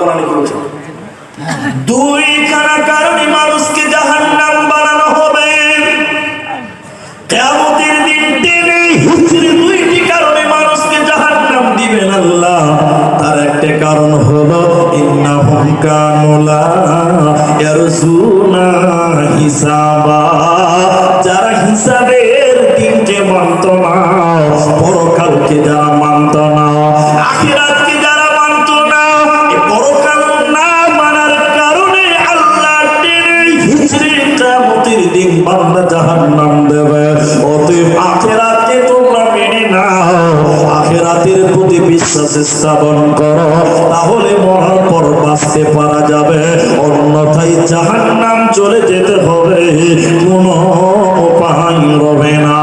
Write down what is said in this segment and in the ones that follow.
বলেন কি বলছেন? দুইখানা কারণে মানুষকে জাহান্নাম বানানো হবে। কিয়ামতের দিন টেনে হিচড়ে দুইটি কারণে মানুষকে জাহান্নাম দিবেন আল্লাহ। তার একটা কারণ হলো ইন্নাহুম কানু লা ইয়ারজুনা হিসাবা, যারা হিসাবের দিনকে মানত না, পরকালকে যারা মানত না, আখিরাতকে যারা মানত না, এই পরকাল না মানার কারণে আল্লাহ টেনে হিচড়ে কিয়ামতের দিন বান্দা জাহান্নাম দেবে। অতএব আখিরাতকে তোমরা মেনে নাও, আখিরাতের প্রতি বিশ্বাস স্থাপন করো, তাহলে মরার পর বাঁচতে পারা যাবে, অন্যথায় জাহান্নাম চলে যেতে হবে, কোনো উপায় রবে না।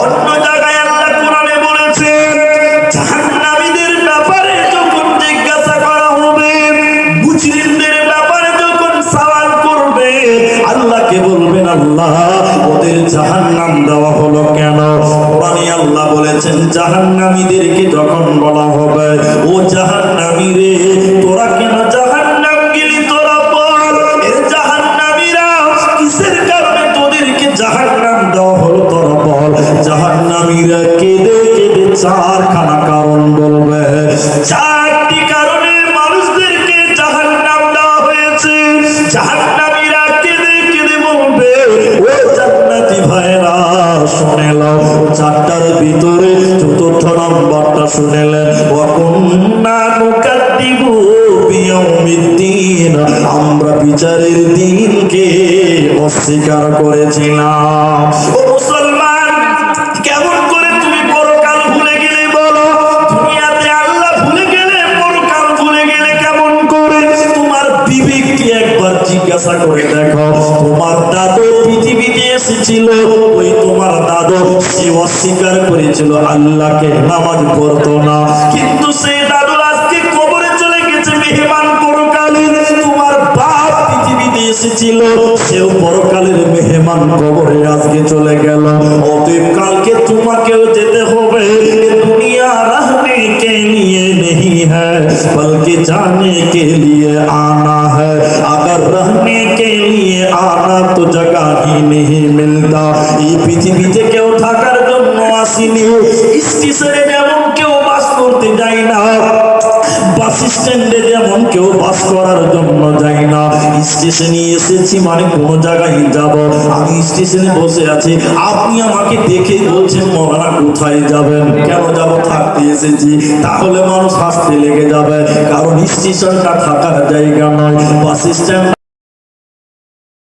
অন্য জায়গায় আল্লাহ কোরআনে বলেছেন, জাহান্নামীদের ব্যাপারে যখন জিজ্ঞাসা করা হবে, মুজরিমদের ব্যাপারে যখন সওয়াল করবে, আল্লাহকে বলবেন আল্লাহ ওদের জাহান্নাম দেওয়া হলো কেন? কোরআনে আল্লাহ বলেছেন, জাহান্নামীদেরকে যখন বলা হবে, ও জাহান্নামী রে, তোরা কেন জাহান্নাম গেলি, তোরা বল, এর জাহান্নামীরা কিসের কারণে তোদেরকে জাহান্নাম দেওয়া হলো, তোরা বল। জাহান্নামীরা কেঁদে কেঁদে চারখানা কারণ বলবে, চারটি কারণে মানুষদেরকে জাহান্নাম দেওয়া হয়েছে। জাহান্নামীরা কেঁদে কেঁদে বলবে, ও জান্নাতি ভাইরা শুনে নাও, চারটার ভিতরে চতুর্থ নম্বরটা শুনেলেন, ওয়াকুন্না নুকাদ্দিবু বিয়াউমিদ্দিন, আমরা বিচারের দিনকে অস্বীকার করেছিলাম। ও মুসলমান, কেমন করে তুমি পরকাল ভুলে গেলে বলো? দুনিয়াতে আল্লাহ ভুলে গেলে, পরকাল ভুলে গেলে কেমন করে? তোমার বিবেককে একবার জিজ্ঞাসা করে দেখো। তোমার দাদু পৃথিবীতে এসেছিল, ওই তোমার দাদু সে অস্বীকার করেছিল আল্লাহকে, নামাজ পড়তো না, কিন্তু সেই দাদু আজকে কবরে চলে গেছে মেহমান পরকালের। তোমার বাপ পৃথিবীতে এসেছিল, সেও পরকালের মেহমান, কবরে আজকে চলে গেল। অতএব কালকে তোমাকেও যেতে হবে। দুনিয়া रहने के लिए नहीं है, बल्कि जाने के लिए आना है। अगर रहने के लिए आना तो जगह ही नहीं मिलता। এই পৃথিবীতে কেউ থাকার জন্য আসেনি। স্টেশনে যেমন কেউ বাস করতে যায় না, বাস স্ট্যান্ডে যেমন কেউ বাস করার জন্য যায় না। স্টেশনে এসেছি মানে কোনো জায়গায় যাব। আমি স্টেশনে বসে আছি, আপনি আমাকে দেখে বলছেন মৌলানা কোথায় যাবেন? কেন যাব? থাকতে এসেছি। তাহলে মানুষ হাসতে লেগে যাবে, কারণ স্টেশনটা থাকার জায়গা নয়, বাস স্ট্যান্ড